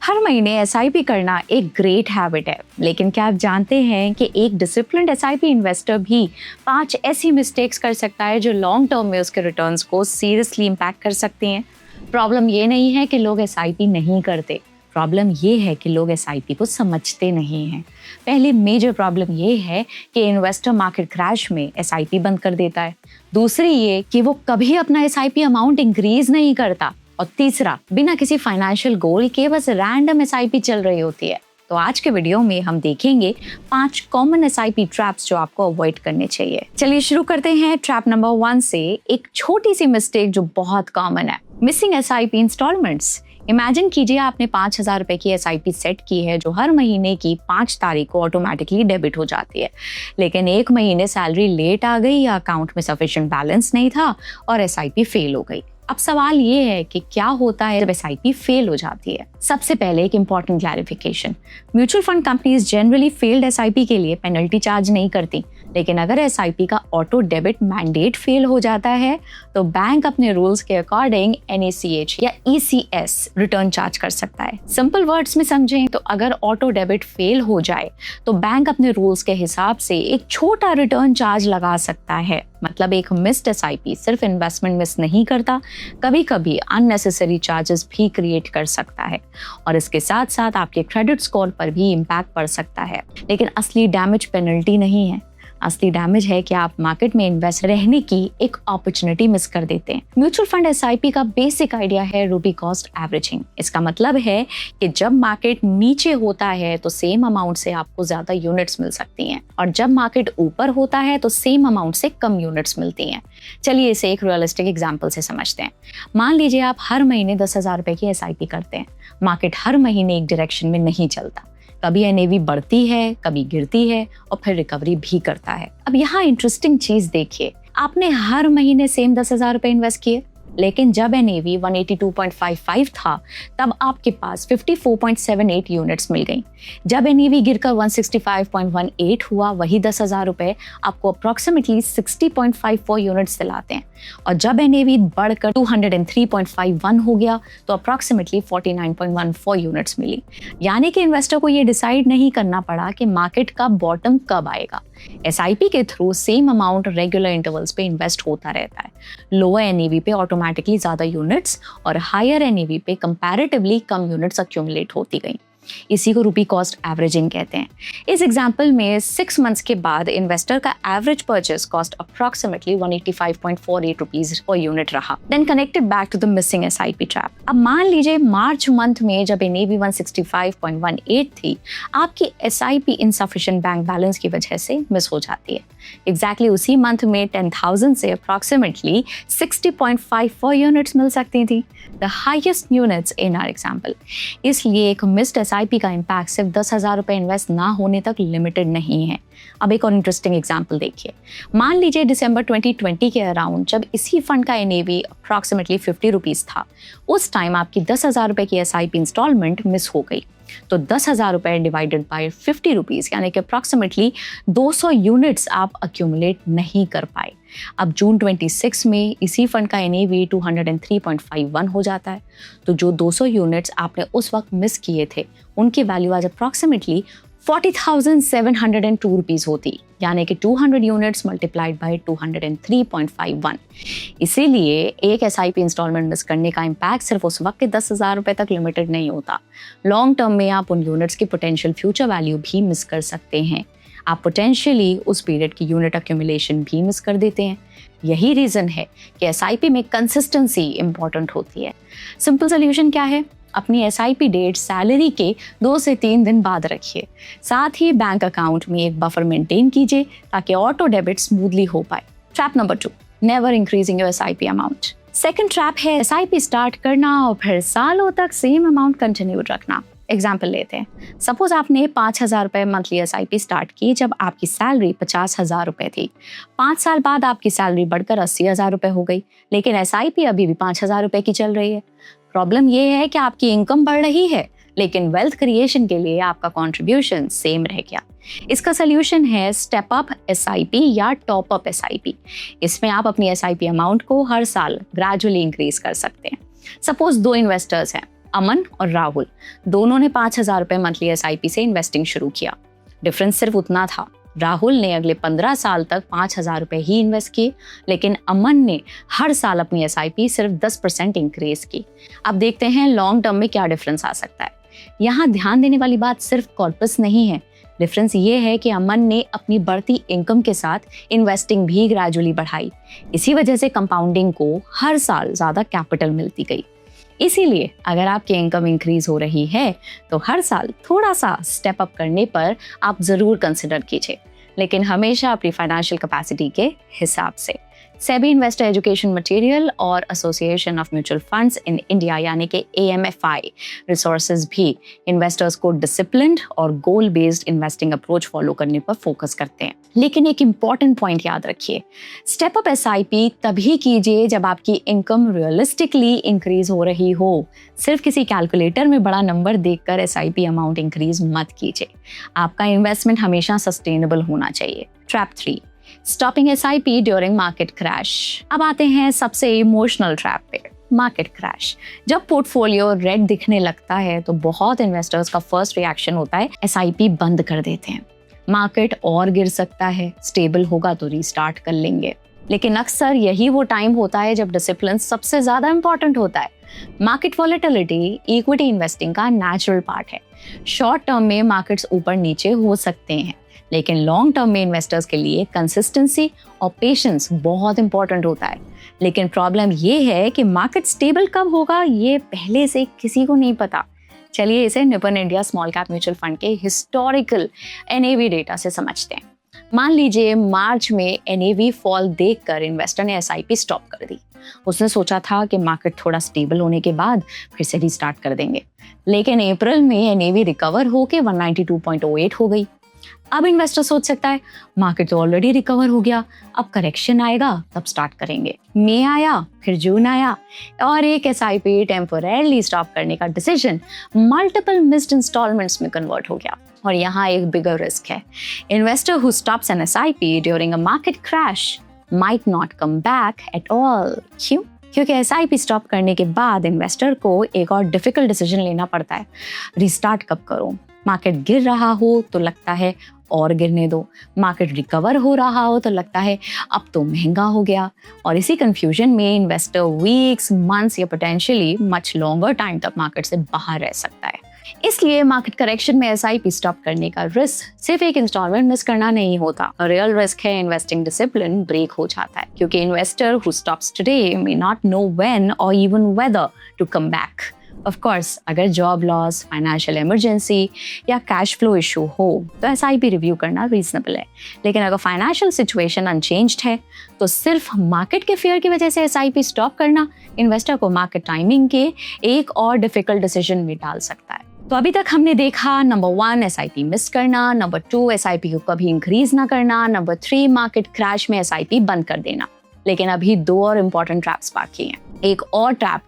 हर महीने एसआईपी करना एक ग्रेट हैबिट है, लेकिन क्या आप जानते हैं कि एक डिसिप्लिन्ड एसआईपी इन्वेस्टर भी 5 ऐसी मिस्टेक्स कर सकता है जो लॉन्ग टर्म में उसके रिटर्न्स को सीरियसली इम्पैक्ट कर सकती हैं। प्रॉब्लम ये नहीं है कि लोग एसआईपी नहीं करते, प्रॉब्लम ये है कि लोग एसआईपी को समझते नहीं हैं। पहली मेजर प्रॉब्लम ये है कि इन्वेस्टर मार्केट क्रैश में एसआईपी बंद कर देता है। दूसरी ये कि वो कभी अपना एसआईपी अमाउंट इंक्रीज नहीं करता। और तीसरा, बिना किसी फाइनेंशियल गोल के बस रैंडम एसआईपी चल रही होती है। तो आज के वीडियो में हम देखेंगे 5 कॉमन एसआईपी ट्रैप्स जो आपको अवॉइड करने चाहिए। चलिए शुरू करते हैं ट्रैप नंबर 1 से। एक छोटी सी मिस्टेक जो बहुत कॉमन है, मिसिंग एसआईपी इंस्टॉलमेंट्स। इमेजिन कीजिए आपने 5,000 रुपए की एसआईपी सेट की है जो हर महीने की 5 तारीख को ऑटोमेटिकली डेबिट हो जाती है, लेकिन एक महीने सैलरी लेट आ गई या अकाउंट में सफिशिएंट बैलेंस नहीं था और एसआईपी फेल हो गई। अब सवाल ये है कि क्या होता है जब एसआईपी फेल हो जाती है। सबसे पहले एक important clarification, mutual fund companies generally failed SIP के लिए पेनल्टी चार्ज नहीं करती, लेकिन अगर एसआईपी का ऑटो डेबिट मैंडेट फेल हो जाता है तो बैंक अपने रूल्स के अकॉर्डिंग एनएसीएच या ईसीएस रिटर्न चार्ज कर सकता है। सिंपल वर्ड्स में समझें तो अगर ऑटो डेबिट फेल हो जाए तो बैंक अपने रूल्स के हिसाब से एक छोटा रिटर्न चार्ज लगा सकता है। मतलब एक मिस्ड एसआईपी सिर्फ इन्वेस्टमेंट मिस नहीं करता, कभी कभी अननेसेसरी चार्जेस भी क्रिएट कर सकता है और इसके साथ साथ आपके क्रेडिट स्कोर पर भी इम्पैक्ट पड़ सकता है। लेकिन असली डैमेज पेनल्टी नहीं है, असली डैमेज है कि आप मार्केट में इन्वेस्ट रहने की एक अपॉर्चुनिटी मिस कर देते हैं। म्यूचुअल फंड एसआईपी का बेसिक आइडिया है रूबी कॉस्ट एवरेजिंग। इसका मतलब है कि जब मार्केट नीचे होता है तो सेम अमाउंट से आपको ज्यादा यूनिट्स मिल सकती हैं और जब मार्केट ऊपर होता है तो सेम अमाउंट से कम यूनिट्स मिलती हैं। चलिए इसे एक रियलिस्टिक एग्जाम्पल से समझते हैं। मान लीजिए आप हर महीने 10,000 रुपए की एसआईपी करते हैं। मार्केट हर महीने एक डायरेक्शन में नहीं चलता, कभी एनएवी बढ़ती है, कभी गिरती है और फिर रिकवरी भी करता है। अब यहाँ इंटरेस्टिंग चीज देखिए, आपने हर महीने सेम 10,000 रुपए इन्वेस्ट किए, लेकिन जब एनएवी 182.55 था तब आपके पास 54.78 यूनिट्स मिल गई। जब एनएवी गिरकर 165.18 हुआ, वही 10,000 रुपए आपको अप्रोक्सीमेटली 60.54 यूनिट्स दिलाते हैं और जब एनएवी बढ़कर 203.51 हो गया तो अप्रोक्सीमेटली 49.14 यूनिट्स मिली। यानी कि इन्वेस्टर को ये डिसाइड नहीं करना पड़ा कि मार्केट का बॉटम कब आएगा। एसआईपी के through same amount regular intervals पे इन्वेस्ट होता रहता है। लोअर एनएवी पे ऑटोमेटिकली ज्यादा यूनिट्स और हायर एनएवी पे कंपैरेटिवली कम यूनिट्स अक्यूमुलेट होती गई। इसी को रूपी कॉस्ट एवरेजिंग कहते हैं। इस एग्जाम्पल में 6 मंथ्स के बाद इन्वेस्टर का average purchase cost approximately 185.48 rupees per unit रहा। Then connected back to the missing SIP trap. अब मान लीजिए मार्च मंथ में जब एनएवी 165.18 थी, आपकी एसआईपी इनसफिशिएंट बैंक बैलेंस की वजह से मिस हो जाती है। एग्जैक्टली उसी मंथ में 10,000 से अप्रोक्सीमेटली 60.54 यूनिट्स मिल सकती थी, the highest units in our example. इसलिए एक मिस्ड एसआईपी का इम्पैक्ट सिर्फ 10,000 रुपए इन्वेस्ट ना होने तक लिमिटेड नहीं है। अब एक और इंटरेस्टिंग एग्जाम्पल देखिए। मान लीजिए दिसंबर 2020 के अराउंड जब इसी फंड का एनएवी अप्रोक्सीमेटली 50 रुपीज था, उस टाइम आपकी 10,000 रुपए की एसआईपी इंस्टॉलमेंट मिस हो गई। तो 10,000 रुपए डिवाइडेड बाय 50 रुपीज यानी कि अप्रोक्सीमेटली 200 यूनिट्स आप अक्यूमुलेट नहीं कर पाए। अब जून 26 में इसी फंड का एनएवी 203.51 हो जाता है, तो जो 200 यूनिट्स आपने उस वक्त मिस किए थे उनकी वैल्यू आज अप्रोक्सीमेटली 40,702 रुपीज होती, यानी कि 200 यूनिट्स मल्टीप्लाइड बाय 203.51। इसीलिए एक एसआईपी इंस्टॉलमेंट मिस करने का इम्पैक्ट सिर्फ उस वक्त के 10,000 रुपए तक लिमिटेड नहीं होता। लॉन्ग टर्म में आप उन यूनिट्स की पोटेंशियल फ्यूचर वैल्यू भी मिस कर सकते हैं। आप पोटेंशियली उस पीरियड की यूनिट अक्यूमुलेशन भी मिस कर देते हैं। यही रीजन है कि एसआईपी में कंसिस्टेंसी इंपॉर्टेंट होती है। सिंपल सोल्यूशन क्या है? अपनी एसआईपी डेट सैलरी के 2 से 3 दिन बाद रखिए। साथ ही बैंक अकाउंट में एक बफर मेंटेन कीजिए ताकि ऑटो डेबिट स्मूथली हो पाए। Trap number 2, never increasing your SIP amount. Second trap है एसआईपी स्टार्ट करना और फिर सालों तक सेम अमाउंट कंटिन्यू रखना। एग्जाम्पल लेते हैं। सपोज आपने 5,000 रुपए मंथली एसआईपी स्टार्ट की जब आपकी सैलरी 50,000 रुपए थी। 5 साल बाद आपकी सैलरी बढ़कर 80,000 रुपए हो गई, लेकिन एसआईपी अभी भी 5,000 रुपए की चल रही है। प्रॉब्लम ये है कि आपकी इनकम बढ़ रही है, लेकिन वेल्थ क्रिएशन के लिए आपका कंट्रीब्यूशन सेम रह गया। इसका सोल्यूशन है स्टेप अप एसआईपी या टॉप अप एसआईपी। इसमें आप अपनी एसआईपी अमाउंट को हर साल ग्रेजुअली इंक्रीज कर सकते हैं। सपोज 2 इन्वेस्टर्स हैं, अमन और राहुल दोनों ने 5,000 रुपये मंथली SIP से इन्वेस्टिंग शुरू किया। डिफरेंस सिर्फ उतना था, राहुल ने अगले 15 साल तक 5,000 रुपये ही इन्वेस्ट किए, लेकिन अमन ने हर साल अपनी SIP सिर्फ 10% इंक्रीज की। अब देखते हैं लॉन्ग टर्म में क्या डिफरेंस आ सकता है। यहाँ ध्यान देने वाली बात सिर्फ कॉर्पस नहीं है, डिफरेंस ये है कि अमन ने अपनी बढ़ती इनकम के साथ इन्वेस्टिंग भी ग्रेजुअली बढ़ाई। इसी वजह से कंपाउंडिंग को हर साल ज़्यादा कैपिटल मिलती गई। इसीलिए अगर आपकी इनकम इंक्रीज हो रही है तो हर साल थोड़ा सा स्टेप अप करने पर आप ज़रूर कंसिडर कीजिए, लेकिन हमेशा अपनी फाइनेंशियल कैपेसिटी के हिसाब से। सेबी इन्वेस्टर एजुकेशन मटेरियल और association of mutual funds in India यानी कि AMFI रिसोर्सेज भी इन्वेस्टर्स को डिसिप्लिन्ड और गोल बेस्ड इन्वेस्टिंग अप्रोच फॉलो करने पर फोकस करते हैं। लेकिन एक इम्पॉर्टेंट पॉइंट याद रखिए, स्टेप अप SIP तभी कीजिए जब आपकी इनकम रियलिस्टिकली इंक्रीज हो रही हो। सिर्फ किसी कैलकुलेटर में बड़ा नंबर देखकर SIP अमाउंट इंक्रीज मत कीजिए। आपका इन्वेस्टमेंट हमेशा सस्टेनेबल होना चाहिए। Trap 3, stopping SIP during market crash. अब आते हैं सबसे इमोशनल ट्रैप पे, मार्केट क्रैश। जब पोर्टफोलियो रेड दिखने लगता है तो बहुत इन्वेस्टर्स का फर्स्ट रिएक्शन होता है SIP बंद कर देते हैं। मार्केट और गिर सकता है, स्टेबल होगा तो रीस्टार्ट कर लेंगे। लेकिन अक्सर यही वो टाइम होता है जब डिसिप्लिन सबसे ज्यादा इंपॉर्टेंट होता है। मार्केट वॉलेटिलिटी इक्विटी इन्वेस्टिंग का नेचुरल पार्ट है। शॉर्ट टर्म में मार्केट्स ऊपर नीचे हो सकते हैं, लेकिन लॉन्ग टर्म में इन्वेस्टर्स के लिए कंसिस्टेंसी और पेशेंस बहुत इंपॉर्टेंट होता है। लेकिन प्रॉब्लम ये है कि मार्केट स्टेबल कब होगा ये पहले से किसी को नहीं पता। चलिए इसे Nippon India small cap mutual fund के हिस्टोरिकल NAV डेटा से समझते हैं। मान लीजिए मार्च में NAV फॉल देखकर इन्वेस्टर ने SIP स्टॉप कर दी। उसने सोचा था कि मार्केट थोड़ा स्टेबल होने के बाद फिर से रीस्टार्ट कर देंगे, लेकिन अप्रैल में NAV रिकवर होकर 192.08 हो गई। अब इन्वेस्टर सोच सकता है मार्केट तो ऑलरेडी रिकवर हो गया, अब करेक्शन आएगा तब स्टार्ट करेंगे। मई आया, फिर जून आया और एक SIP टेम्पोरेरली स्टॉप करने का डिसीजन मल्टीपल मिस्ड इंस्टॉलमेंट्स में कन्वर्ट हो गया। और यहाँ एक बिगर रिस्क है, investor who stops an SIP during a market crash might not come back at all. क्यों? क्योंकि SIP स्टॉप करने के बाद इन्वेस्टर को एक और डिफिकल्ट डिसीजन लेना पड़ता है, रिस्टार्ट कब करूं। मार्केट गिर रहा हो तो लगता है और गिरने दो, मार्केट रिकवर हो रहा हो तो लगता है अब तो महंगा हो गया, और इसी कंफ्यूजन में इन्वेस्टर वीक्स, मंथ्स या पोटेंशियली मच लॉन्गर टाइम तक मार्केट से बाहर रह सकता है। इसलिए मार्केट करेक्शन में SIP स्टॉप करने का रिस्क सिर्फ एक इंस्टॉलमेंट मिस करना नहीं होता, रियल रिस्क है इन्वेस्टिंग डिसिप्लिन ब्रेक हो जाता है, क्योंकि investor who stops today may not know when और even whether to come back. Of course अगर जॉब लॉस, फाइनेंशियल इमरजेंसी या कैश फ्लो इशू हो तो SIP रिव्यू करना रीजनेबल है, लेकिन अगर फाइनेंशियल सिचुएशन अनचेंज्ड है तो सिर्फ मार्केट के फेयर की वजह से SIP स्टॉप करना इन्वेस्टर को मार्केट टाइमिंग के एक और डिफिकल्ट डिसीजन में डाल सकता है। तो अभी तक हमने देखा नंबर 1 SIP मिस करना, नंबर 2 SIP को कभी इंक्रीज ना करना, नंबर 3 मार्केट क्रैश में SIP बंद कर देना। लेकिन अभी 2 और इम्पोर्टेंट ट्रैप्स बाकी हैं। एक और ट्रैप,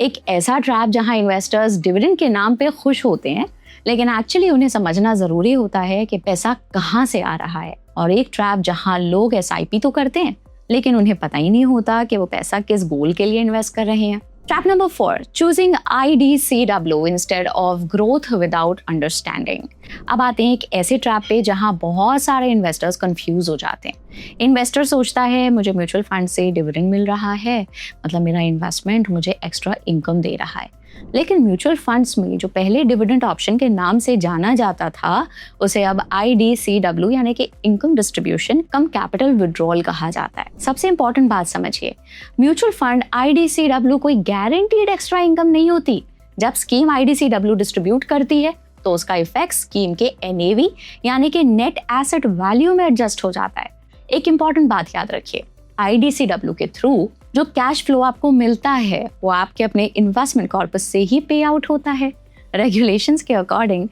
एक ऐसा ट्रैप जहां इन्वेस्टर्स डिविडेंड के नाम पे खुश होते हैं, लेकिन एक्चुअली उन्हें समझना जरूरी होता है कि पैसा कहां से आ रहा है। और एक ट्रैप जहां लोग SIP तो करते हैं लेकिन उन्हें पता ही नहीं होता कि वो पैसा किस गोल के लिए इन्वेस्ट कर रहे हैं। Trap number 4, choosing IDCW instead of growth without understanding. अब आते हैं एक ऐसे ट्रैप पे जहां बहुत सारे इन्वेस्टर्स कंफ्यूज हो जाते हैं। इन्वेस्टर सोचता है मुझे म्यूचुअल फंड से डिविडेंड मिल रहा है, मतलब मेरा इन्वेस्टमेंट मुझे एक्स्ट्रा इनकम दे रहा है। लेकिन म्यूचुअल फंड्स में जो पहले डिविडेंड ऑप्शन के नाम से जाना जाता था उसे अब IDCW यानी कि इनकम डिस्ट्रीब्यूशन कम कैपिटल विड्रॉल कहा जाता है। सबसे इंपॉर्टेंट बात समझिए, म्यूचुअल फंड IDCW कोई गारंटीड एक्स्ट्रा इनकम नहीं होती। जब स्कीम IDCW डिस्ट्रीब्यूट करती है तो उसका इफेक्ट स्कीम के NAV यानी कि नेट एसेट वैल्यू में एडजस्ट हो जाता है। एक इंपॉर्टेंट बात याद रखिए, IDCW के थ्रू जो कैश फ्लो आपको मिलता है वो आपके अपने इन्वेस्टमेंट कॉर्पस से ही पे आउट होता है। रेगुलेशंस के अकॉर्डिंग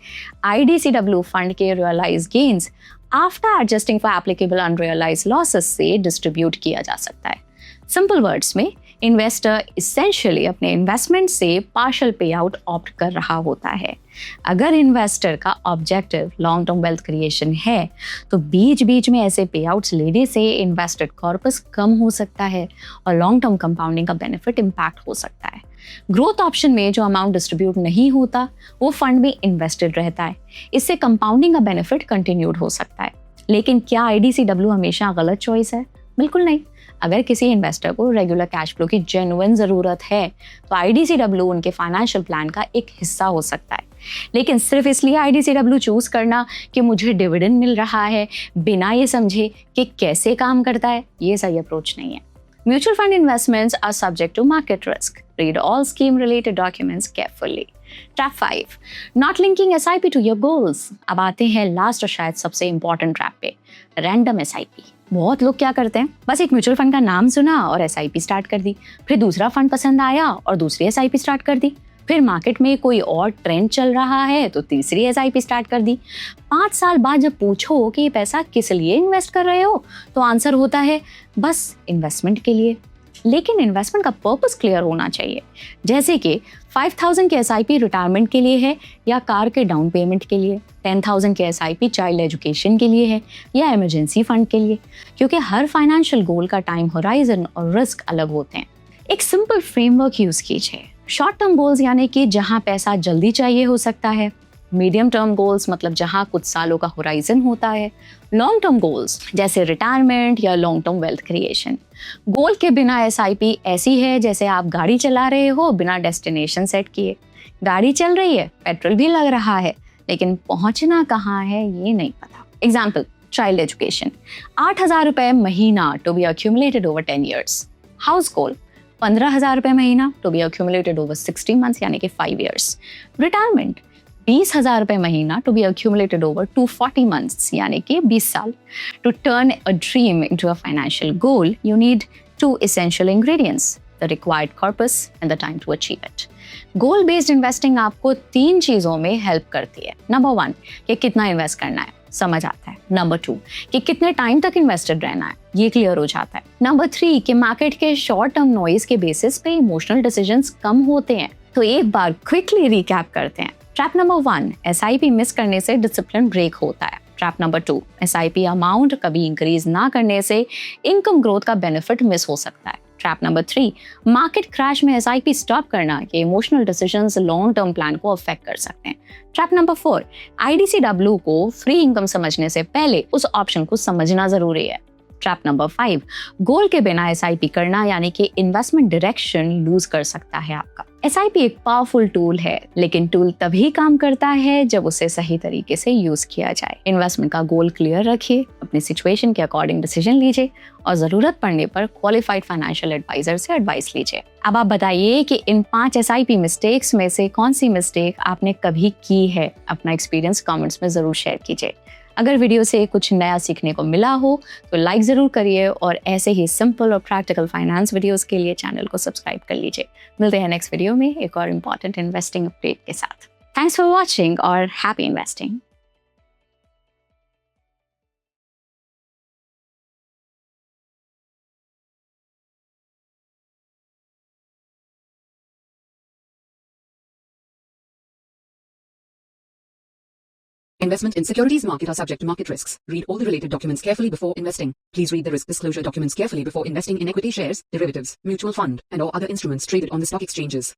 IDCW फंड के realise gains after adjusting for applicable unrealised losses से डिस्ट्रीब्यूट किया जा सकता है। सिंपल वर्ड्स में इन्वेस्टर इसेंशियली अपने इन्वेस्टमेंट से पार्शियल पे आउट ऑप्ट कर रहा होता है। अगर इन्वेस्टर का objective long term wealth creation है तो बीच बीच में ऐसे पे आउट्स लेने से इन्वेस्टेड कॉर्पस कम हो सकता है और लॉन्ग टर्म कंपाउंडिंग का बेनिफिट इम्पैक्ट हो सकता है। ग्रोथ ऑप्शन में जो अमाउंट डिस्ट्रीब्यूट नहीं होता वो फंड में इन्वेस्टेड रहता है। इससे कंपाउंडिंग का बेनिफिट कंटिन्यूड हो सकता है। लेकिन क्या IDCW हमेशा गलत चॉइस है? बिल्कुल नहीं। अगर किसी इन्वेस्टर को रेगुलर कैश फ्लो की जेन्युइन ज़रूरत है तो IDCW उनके फाइनेंशियल प्लान का एक हिस्सा हो सकता है। लेकिन सिर्फ इसलिए IDCW चूज करना कि मुझे डिविडेंड मिल रहा है बिना ये समझे कि कैसे काम करता है, ये सही अप्रोच नहीं है। Mutual fund investments are subject to market risk. Read all scheme related documents carefully. Trap 5, not linking SIP to your goals. अब आते हैं लास्ट और शायद सबसे इंपॉर्टेंट ट्रैप पे, रैंडम SIP। बहुत लोग क्या करते हैं, बस एक म्यूचुअल फंड का नाम सुना और SIP स्टार्ट कर दी, फिर दूसरा फंड पसंद आया और दूसरी SIP स्टार्ट कर दी, फिर मार्केट में कोई और ट्रेंड चल रहा है तो तीसरी SIP स्टार्ट कर दी। 5 साल बाद जब पूछो कि ये पैसा किस लिए इन्वेस्ट कर रहे हो तो आंसर होता है बस इन्वेस्टमेंट के लिए। लेकिन इन्वेस्टमेंट का पर्पस क्लियर होना चाहिए, जैसे कि 5,000 के SIP रिटायरमेंट के लिए है या कार के डाउन पेमेंट के लिए, 10,000 के SIP चाइल्ड एजुकेशन के लिए है या इमरजेंसी फंड के लिए, क्योंकि हर फाइनेंशियल गोल का टाइम होराइजन और रिस्क अलग होते हैं। एक सिंपल फ्रेमवर्क यूज कीजिए। शॉर्ट टर्म गोल्स यानी कि जहां पैसा जल्दी चाहिए हो सकता है, मीडियम टर्म गोल्स मतलब जहां कुछ सालों का होराइजन होता है, लॉन्ग टर्म गोल्स जैसे रिटायरमेंट या लॉन्ग टर्म वेल्थ क्रिएशन। गोल के बिना SIP ऐसी है जैसे आप गाड़ी चला रहे हो बिना डेस्टिनेशन सेट किए। गाड़ी चल रही है, पेट्रोल भी लग रहा है, लेकिन पहुंचना कहाँ है ये नहीं पता। एग्जाम्पल, चाइल्ड एजुकेशन, 8,000 रुपए महीना to be accumulated over 10 years. House goal, 15,000 रुपए महीना to be accumulated over 60 months यानी कि 5 ईयर्स। रिटायरमेंट, 20,000 रुपए महीना to be accumulated over 240 months यानी कि 20 साल। To turn a dream into a financial goal you need 2 essential ingredients, the required corpus and the time to achieve it. Goal based investing आपको 3 चीजों में help करती है। नंबर 1 कि कितना इन्वेस्ट करना है, समझ आता है। नंबर 2 कि कितने टाइम तक इन्वेस्टेड रहना है, ये क्लियर हो जाता है। नंबर 3 कि मार्केट के शॉर्ट टर्म नॉइज के बेसिस पे इमोशनल डिसीजंस कम होते हैं। तो एक बार क्विकली रिकैप करते हैं। ट्रैप नंबर 1, SIP मिस करने से डिसिप्लिन ब्रेक होता है। ट्रैप नंबर 2, SIP अमाउंट कभी इंक्रीज ना करने से इनकम ग्रोथ का बेनिफिट मिस हो सकता है। ट्रैप नंबर 3, मार्केट क्रैश में SIP स्टॉप करना कि emotional decisions long term plan को अफेक्ट कर सकते हैं। ट्रैप नंबर 4, IDCW को फ्री इनकम समझने से पहले उस ऑप्शन को समझना जरूरी है। ट्रैप नंबर 5, गोल के बिना SIP करना यानी कि इन्वेस्टमेंट डायरेक्शन लूज कर सकता है आपका। SIP एक पावरफुल टूल है, लेकिन टूल तभी काम करता है जब उसे सही तरीके से यूज किया जाए। इन्वेस्टमेंट का गोल क्लियर रखिए, अपनी सिचुएशन के अकॉर्डिंग डिसीजन लीजिए और जरूरत पड़ने पर क्वालिफाइड फाइनेंशियल एडवाइजर से एडवाइस लीजिए। अब आप बताइए कि इन 5 SIP मिस्टेक्स में से कौन सी मिस्टेक आपने कभी की है। अपना एक्सपीरियंस कमेंट्स में जरूर शेयर कीजिए। अगर वीडियो से कुछ नया सीखने को मिला हो तो लाइक ज़रूर करिए और ऐसे ही सिंपल और प्रैक्टिकल फाइनेंस वीडियोस के लिए चैनल को सब्सक्राइब कर लीजिए। मिलते हैं नेक्स्ट वीडियो में एक और इम्पॉर्टेंट इन्वेस्टिंग अपडेट के साथ। थैंक्स फॉर वॉचिंग और happy investing. Investment in securities market are subject to market risks. Read all the related documents carefully before investing. Please read the risk disclosure documents carefully before investing in equity shares, derivatives, mutual fund, and or other instruments traded on the stock exchanges.